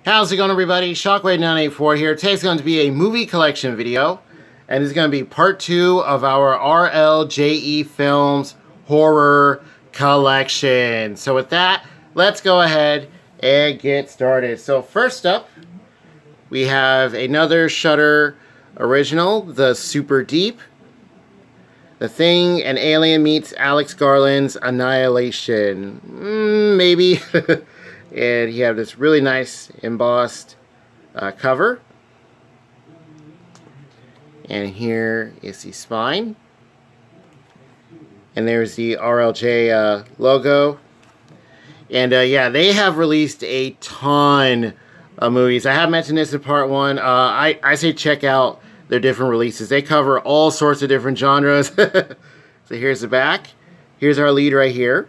How's it going, everybody? Shockwave984 here. Today's going to be a movie collection video, and it's going to be part 2 of our RLJE Films horror collection. So with that, let's go ahead and get started. So first up, we have another Shudder original, The Super Deep. The Thing, an alien meets Alex Garland's Annihilation. Maybe. And you have this really nice embossed cover. And here is the spine. And there's the RLJ logo. And yeah, they have released a ton of movies. I have mentioned this in part 1. I say check out their different releases. They cover all sorts of different genres. So here's the back. Here's our lead right here.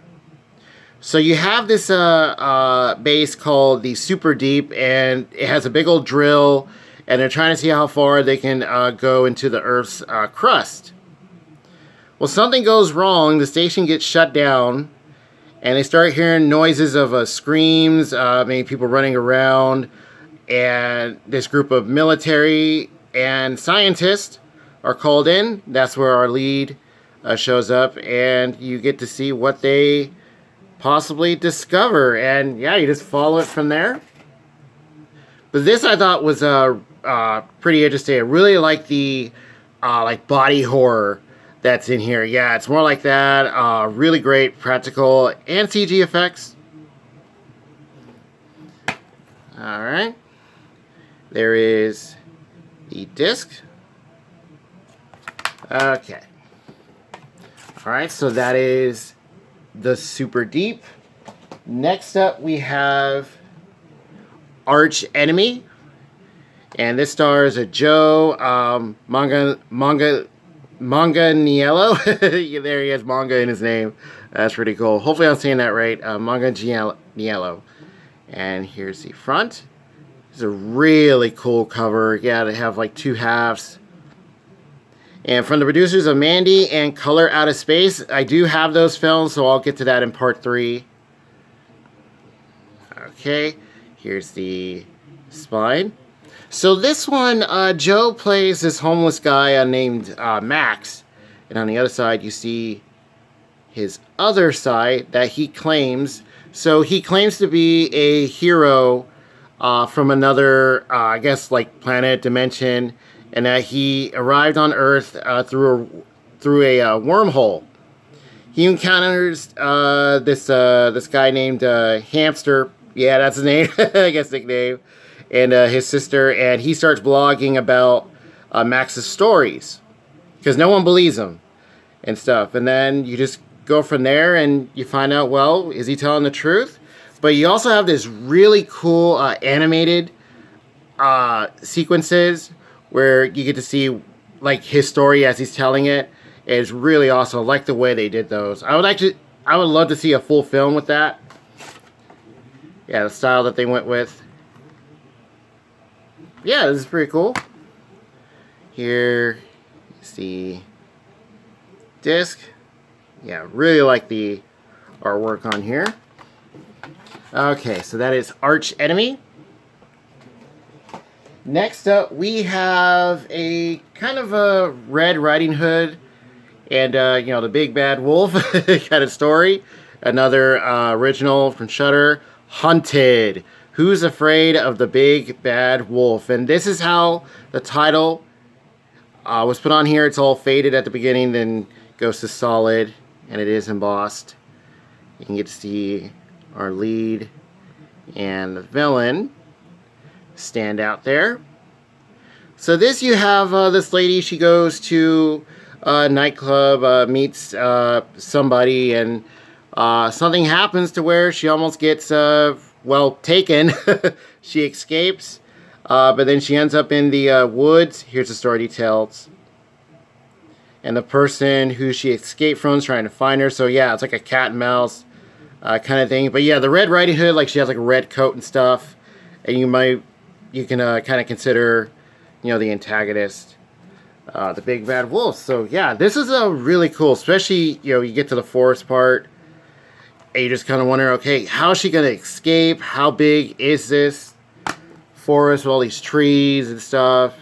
So you have this base called the Super Deep, and it has a big old drill, and they're trying to see how far they can go into the Earth's crust. Well, something goes wrong. The station gets shut down, and they start hearing noises of screams, maybe people running around, and this group of military and scientists are called in. That's where our lead shows up, and you get to see what they possibly discover, and yeah, you just follow it from there. But this I thought was pretty interesting. I really like the like body horror that's in here. Yeah, it's more like that. Really great practical and CG effects. All right, there is the disc. Okay. All right, so that is The Super Deep. Next up, we have Arch Enemy, and this stars a Joe Manganiello. There he has manga in his name. That's pretty cool. Hopefully I'm saying that right. Manganiello. And here's the front. It's a really cool cover. Yeah, they have like 2 halves. And from the producers of Mandy and Color Out of Space, I do have those films, so I'll get to that in part 3. Okay, here's the spine. So this one, Joe plays this homeless guy named Max. And on the other side, you see his other side that he claims. So he claims to be a hero from another, I guess, like planet, dimension. And that he arrived on Earth through a wormhole. He encounters this guy named Hamster. Yeah, that's his name. I guess nickname. And his sister, and he starts blogging about Max's stories because no one believes him and stuff. And then you just go from there, and you find out, well, is he telling the truth? But you also have this really cool animated sequences where you get to see like his story as he's telling it. It's really awesome. I like the way they did those. I would love to see a full film with that. Yeah, the style that they went with. Yeah, this is pretty cool. Here is the disc. Yeah, really like the artwork on here. Okay, so that is Arch Enemy. Next up, we have a kind of a Red Riding Hood and, you know, the Big Bad Wolf kind of story. Another original from Shudder, Hunted. Who's Afraid of the Big Bad Wolf? And this is how the title was put on here. It's all faded at the beginning, then goes to solid, and it is embossed. You can get to see our lead and the villain stand out there. So this, you have this lady. She goes to a nightclub, meets somebody, and something happens to where she almost gets well taken. She escapes, but then she ends up in the woods. Here's the story details, and the person who she escaped from is trying to find her. So yeah, it's like a cat and mouse kind of thing. But yeah, the Red Riding Hood, like she has like a red coat and stuff, and you can kind of consider, you know, the antagonist, the Big Bad Wolf. So yeah, this is a really cool, especially, you know, you get to the forest part, and you just kind of wonder, okay, how is she going to escape? How big is this? forest with all these trees and stuff.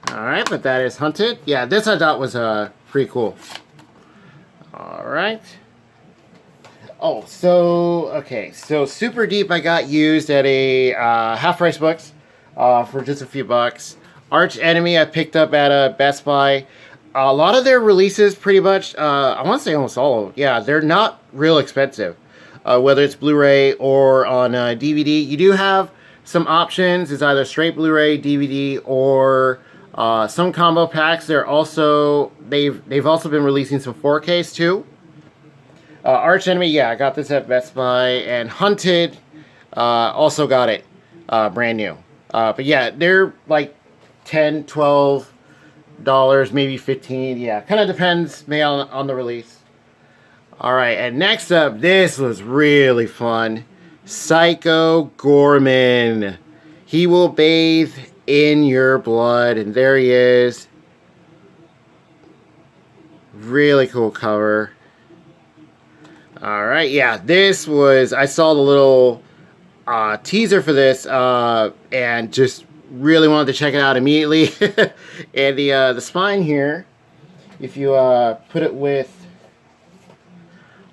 Alright, but that is Hunted. Yeah, this I thought was pretty cool. Alright. Oh, so, okay. So, Super Deep I got used at a Half Price Books for just a few bucks. Arch Enemy I picked up at Best Buy. A lot of their releases, pretty much, I want to say almost all of them. Yeah, they're not real expensive. Whether it's Blu-ray or on DVD. You do have some options. It's either straight Blu-ray, DVD, or some combo packs. They've also been releasing some 4Ks too. Arch Enemy, yeah, I got this at Best Buy, and Hunted, also got it brand new. But yeah, they're like $10, $12, maybe $15. Yeah, kind of depends maybe on the release. All right, and next up, this was really fun. Psycho Gorman. He will bathe in your blood, and there he is. Really cool cover. Alright, yeah, this was, I saw the little teaser for this, and just really wanted to check it out immediately. And the spine here, if you put it with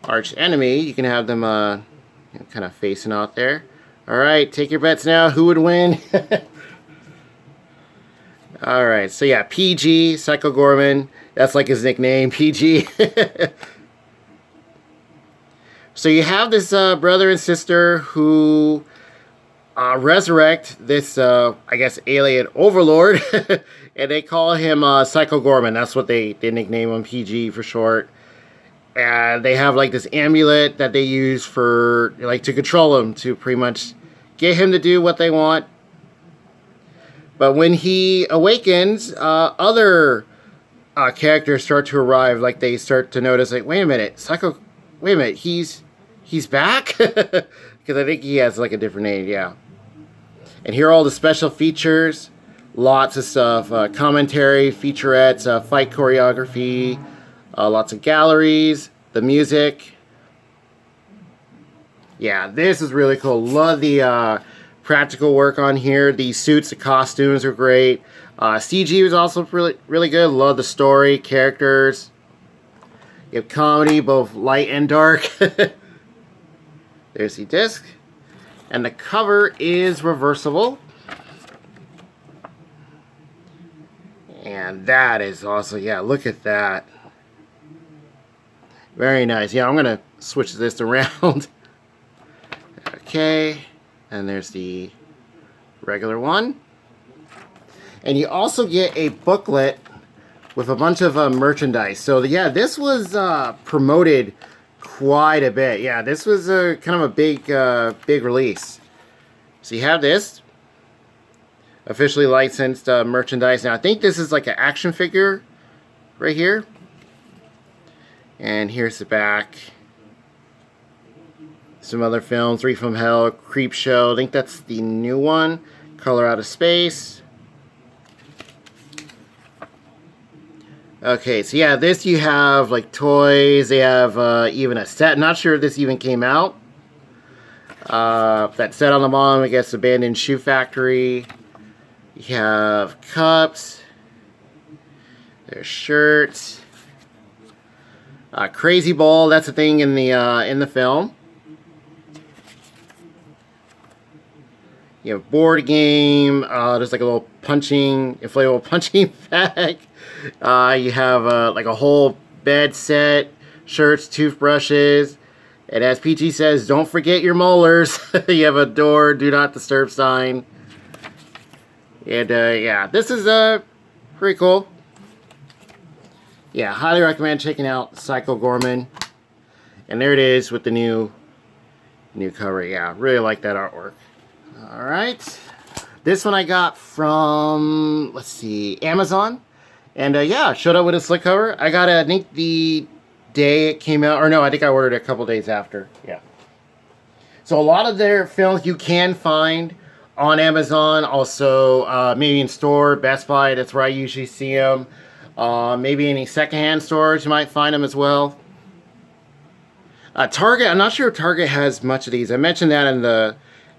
Arch Enemy, you can have them kind of facing out there. Alright, take your bets now. Who would win? Alright, so yeah, PG, Psycho Gorman. That's like his nickname, PG. So you have this brother and sister who resurrect this, I guess, alien overlord. And they call him Psycho Gorman. That's what they nickname him, PG for short. And they have like this amulet that they use for, like, to control him, to pretty much get him to do what they want. But when he awakens, other characters start to arrive. Like, they start to notice, like, wait a minute, he's back? Because I think he has like a different name, yeah. And here are all the special features. Lots of stuff. Commentary, featurettes, fight choreography, lots of galleries, the music. Yeah, this is really cool. Love the practical work on here. These suits, the costumes are great. CG was also really good. Love the story, characters. You have comedy, both light and dark. There's the disc. And the cover is reversible. And that is awesome. Yeah, look at that. Very nice. Yeah, I'm going to switch this around. Okay. And there's the regular one. And you also get a booklet with a bunch of merchandise. So yeah, this was promoted quite a bit. Yeah, this was kind of a big release. So you have this officially licensed merchandise. Now I think this is like an action figure right here. And here's the back. Some other films, Three from Hell, Creep Show. I think that's the new one. Color Out of Space. Okay, so yeah, this you have like toys. They have even a set. Not sure if this even came out. That set on the bottom, I guess, Abandoned Shoe Factory. You have cups. There's shirts. Crazy Ball. That's a thing in the film. You have board game. There's like a little inflatable punching bag. You have like a whole bed set, shirts, toothbrushes, and as PG says, don't forget your molars. You have a do not disturb sign. And yeah, this is pretty cool. Yeah, highly recommend checking out Psycho Gorman. And there it is with the new cover. Yeah, really like that artwork. Alright, this one I got from, let's see, Amazon. And yeah, showed up with a slick cover. I got it, I think, the day it came out. Or no, I think I ordered it a couple days after. Yeah. So a lot of their films you can find on Amazon. Also, maybe in store, Best Buy. That's where I usually see them. Maybe any secondhand stores, you might find them as well. Target, I'm not sure if Target has much of these. I mentioned that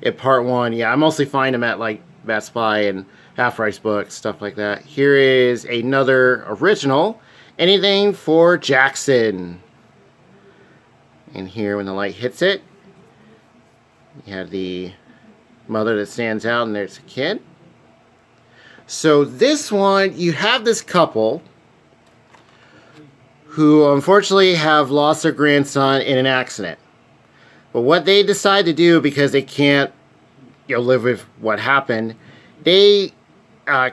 in part 1. Yeah, I mostly find them at like Best Buy and Half Price Books, stuff like that. Here is another original. Anything for Jackson. And here, when the light hits it, you have the mother that stands out, and there's a kid. So this one, you have this couple who unfortunately have lost their grandson in an accident. But what they decide to do, because they can't, live with what happened, they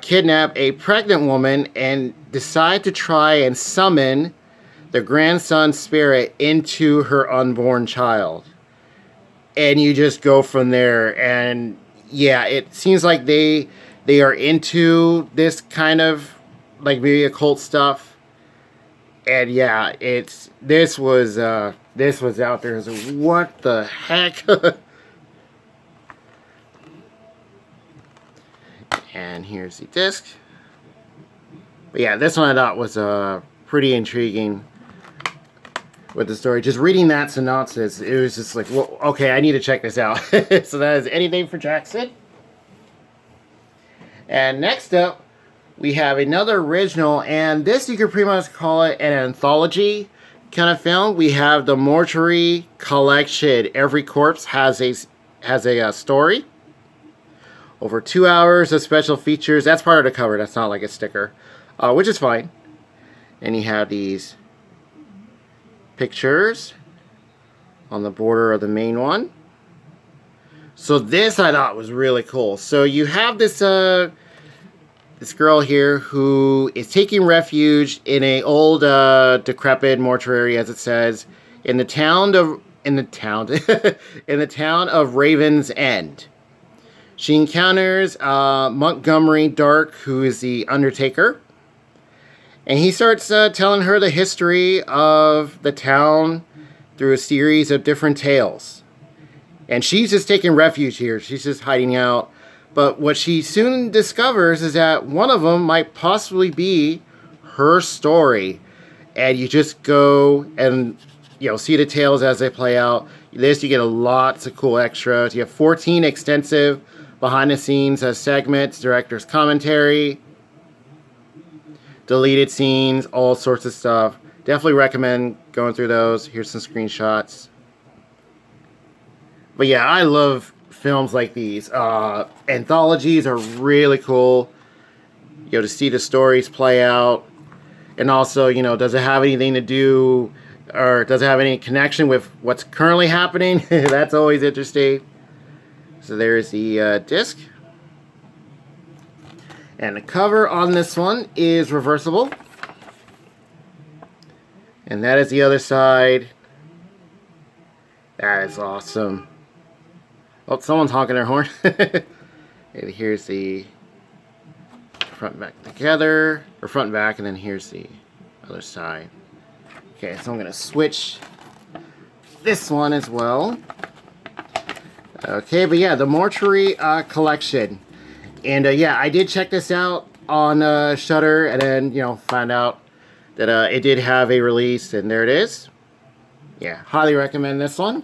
kidnap a pregnant woman and decide to try and summon their grandson's spirit into her unborn child. And you just go from there. And yeah, it seems like they are into this kind of like maybe occult stuff. And yeah, this was out there. So what the heck? And here's the disc. But yeah, this one I thought was pretty intriguing with the story. Just reading that synopsis, it was just like, well, okay, I need to check this out. So that is Anything for Jackson. And next up, we have another original, and this you could pretty much call it an anthology kind of film. We have the Mortuary Collection. Every corpse has a story. Over 2 hours of special features. That's part of the cover. That's not like a sticker, which is fine. And you have these pictures on the border of the main one. So this I thought was really cool. So you have this this girl here who is taking refuge in a old decrepit mortuary, as it says, in the town of Raven's End. She encounters Montgomery Dark, who is the Undertaker, and he starts telling her the history of the town through a series of different tales. And she's just taking refuge here. She's just hiding out. But what she soon discovers is that one of them might possibly be her story. And you just go and see the tales as they play out. This, you get lots of cool extras. You have 14 extensive behind-the-scenes segments, director's commentary, deleted scenes, all sorts of stuff. Definitely recommend going through those. Here's some screenshots. But yeah, I love films like these. Anthologies are really cool. To see the stories play out. And also, does it have anything to do, or does it have any connection with what's currently happening? That's always interesting. So there's the disc. And the cover on this one is reversible. And that is the other side. That is awesome. Oh, someone's honking their horn. And here's the front and back together. Or front and back, and then here's the other side. Okay, so I'm going to switch this one as well. Okay, but yeah, the Mortuary Collection. And yeah, I did check this out on Shudder, and then, found out that it did have a release, and there it is. Yeah, highly recommend this one.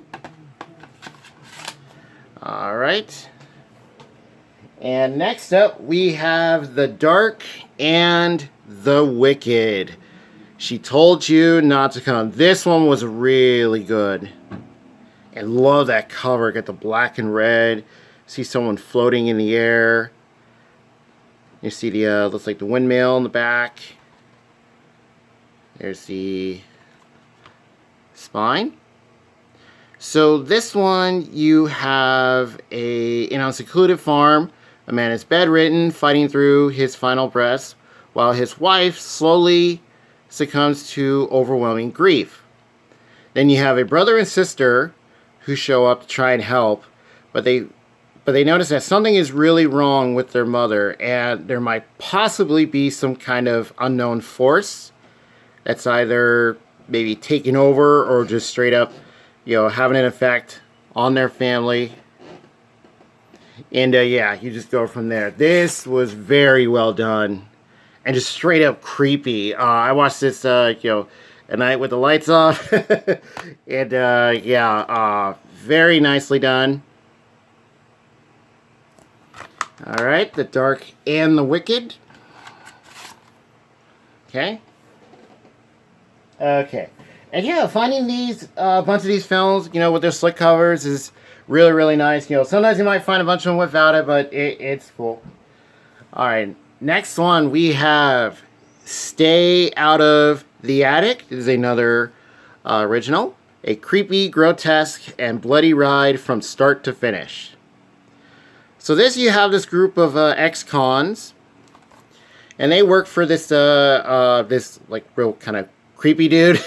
Alright. And next up, we have The Dark and the Wicked. She Told You Not to Come. This one was really good. And love that cover. Got the black and red. See someone floating in the air. You see the, looks like the windmill in the back. There's the spine. So this one, you have in a secluded farm. A man is bedridden, fighting through his final breaths, while his wife slowly succumbs to overwhelming grief. Then you have a brother and sister who show up to try and help, but they notice that something is really wrong with their mother, and there might possibly be some kind of unknown force that's either maybe taking over or just straight up, having an effect on their family. And yeah, you just go from there. This was very well done and just straight up creepy. I watched this, at night with the lights off. And yeah, very nicely done. All right, The Dark and the Wicked. Okay. Okay. And yeah, finding these, a bunch of these films, you know, with their slick covers is really, really nice. You know, sometimes you might find a bunch of them without it, but it's cool. Alright, next one we have Stay Out of the Attic. This is another original. A creepy, grotesque, and bloody ride from start to finish. So this, you have this group of ex-cons, and they work for this, this like real kind of creepy dude.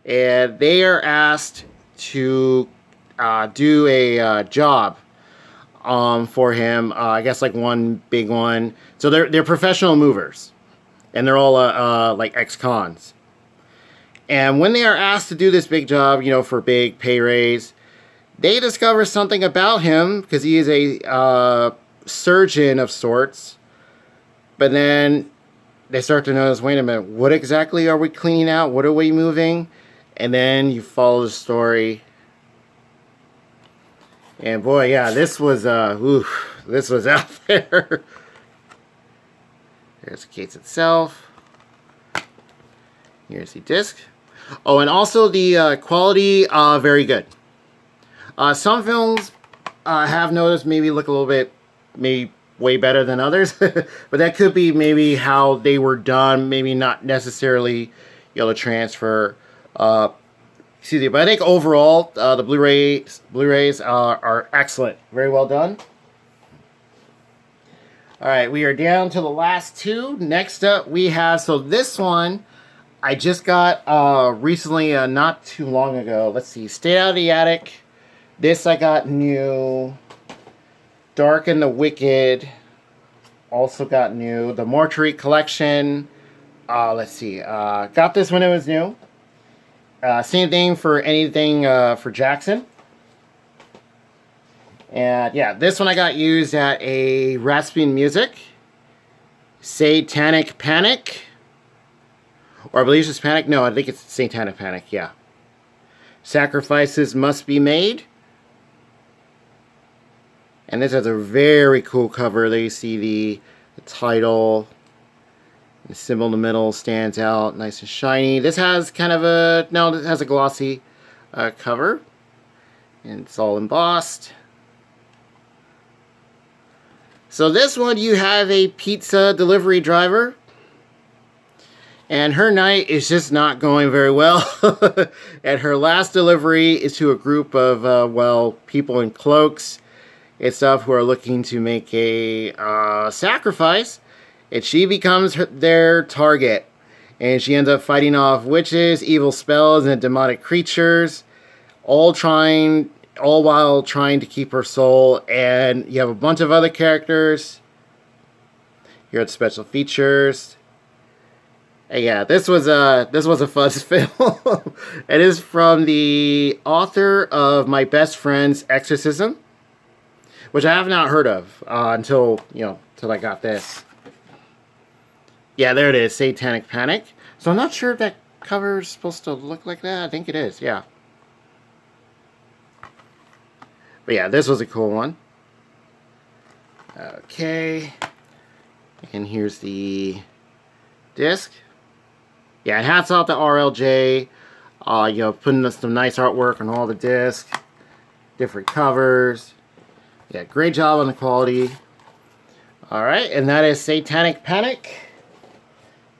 And they are asked to do a job for him. I guess like one big one. So they're professional movers, and they're all like ex-cons. And when they are asked to do this big job, you know, for big pay raise, they discover something about him because he is a surgeon of sorts. But then they start to notice, wait a minute, what exactly are we cleaning out? What are we moving? And then you follow the story. And boy, yeah, this was, this was out there. Here's the case itself. Here's the disc. Oh, and also the quality, very good. Some films have noticed maybe look a little bit, maybe way better than others. But that could be maybe how they were done, maybe not necessarily, you know, the transfer. Excuse me, but I think overall, the Blu-rays are excellent. Very well done. Alright, we are down to the last two. Next up, we have, so this one, I just got recently, not too long ago. Let's see, Stay Out of the Attic. This I got new. Dark and the Wicked also got new. The Mortuary Collection. Let's see, got this when it was new. Same thing for anything for Jackson. And yeah, this one I got used at a Rasputin Music. Satanic Panic. Or I believe it's just Panic. No, I think it's Satanic Panic, yeah. Sacrifices Must Be Made. And this has a very cool cover. There you see the title. The symbol in the middle stands out nice and shiny. This has kind of a, no, it has a glossy cover. And it's all embossed. So this one, you have a pizza delivery driver. And her night is just not going very well. And her last delivery is to a group of, well, people in cloaks and stuff who are looking to make a sacrifice. And she becomes their target. And she ends up fighting off witches, evil spells, and demonic creatures. All while trying to keep her soul. And you have a bunch of other characters. Here are the special features. And yeah, this was a fun film. It is from the author of My Best Friend's Exorcism, which I have not heard of until I got this. Yeah, there it is, Satanic Panic. So I'm not sure if that cover is supposed to look like that. I think it is, yeah. But yeah, this was a cool one. Okay. And here's the disc. Yeah, and hats off to RLJE. Putting some nice artwork on all the discs. Different covers. Yeah, great job on the quality. Alright, and that is Satanic Panic.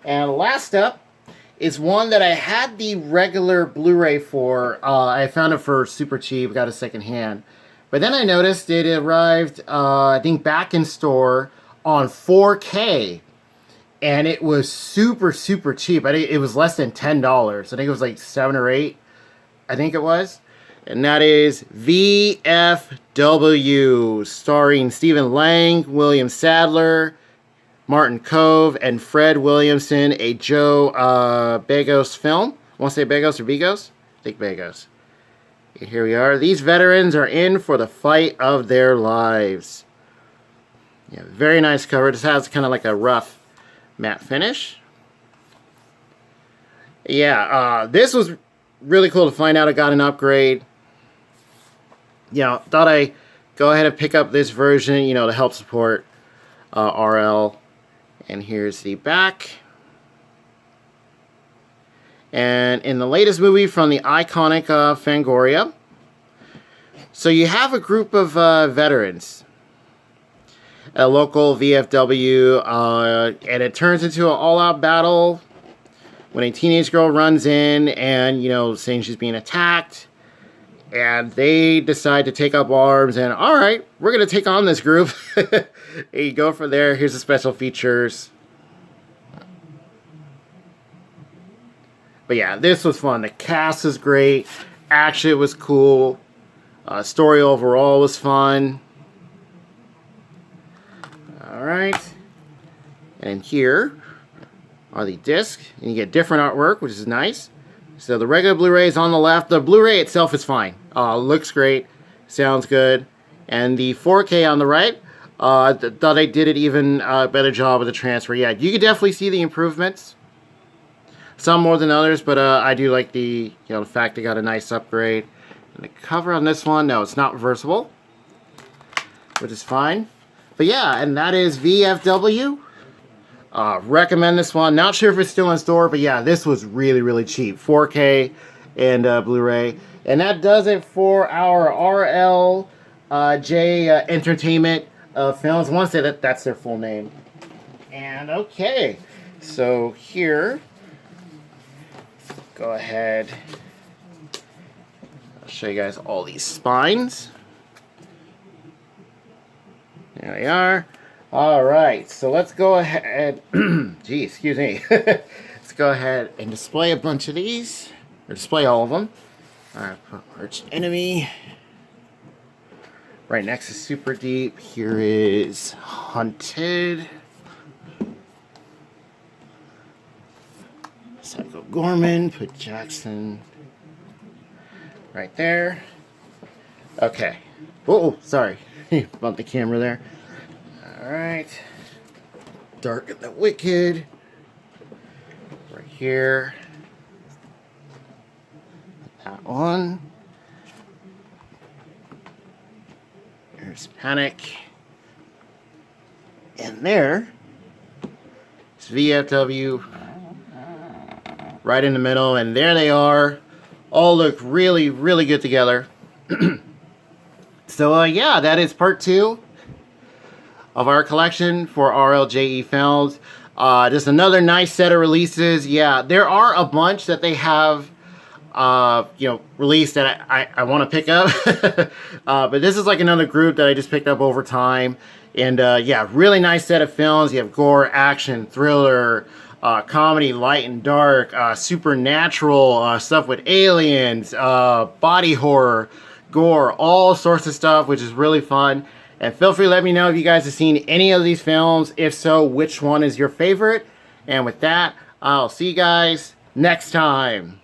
And last up is one that I had the regular Blu-ray for. I found it for super cheap, got it secondhand. But then I noticed it arrived, I think, back in store on 4K. And it was super, super cheap. I think it was less than $10. I think it was like $7 or $8. I think it was. And that is VFW, starring Stephen Lang, William Sadler, Martin Kove, and Fred Williamson, a Joe Begos film. I want to say Begos or Begos? I think Begos. And here we are. These veterans are in for the fight of their lives. Yeah, very nice cover. This has kind of like a rough matte finish. Yeah, this was really cool to find out I got an upgrade. You know, thought I'd go ahead and pick up this version, you know, to help support RL. And here's the back. And in the latest movie from the iconic Fangoria, so you have a group of veterans, a local VFW, and it turns into an all-out battle when a teenage girl runs in and, you know, saying she's being attacked. And they decide to take up arms and, all right, we're going to take on this group. There you go from there. Here's the special features. But yeah, this was fun. The cast was great. Action was cool. Story overall was fun. All right. And here are the discs. And you get different artwork, which is nice. So the regular Blu-ray is on the left. The Blu-ray itself is fine. Looks great. Sounds good. And the 4K on the right, thought I did an even better job with the transfer. Yeah, you can definitely see the improvements. Some more than others, but I do like the fact they got a nice upgrade. And the cover on this one, no, it's not reversible, which is fine. But yeah, and that is VFW. Recommend this one. Not sure if it's still in store, but yeah, this was really, really cheap. 4K and Blu-ray. And that does it for our RLJ Entertainment films. I want to say that that's their full name. And okay, so here, go ahead. I'll show you guys all these spines. There they are. All right, so let's go ahead. Gee, excuse me. Let's go ahead and display a bunch of these, or display all of them. All right, put Arch Enemy right next to Super Deep. Here is Hunted. Psycho Gorman. Put Jackson right there. Okay. Oh, sorry. Bumped the camera there. Alright. Dark of the Wicked. Right here. That one. There's Panic. And there is VFW right in the middle. And there they are. All look really, really good together. So, yeah, that is part 2 of our collection for RLJE films. Just another nice set of releases. Yeah, there are a bunch that they have, released that I want to pick up. But this is like another group that I just picked up over time. And yeah, really nice set of films. You have gore, action, thriller, comedy, light and dark, supernatural, stuff with aliens, body horror, gore, all sorts of stuff, which is really fun. And feel free to let me know if you guys have seen any of these films. If so, which one is your favorite? And with that, I'll see you guys next time.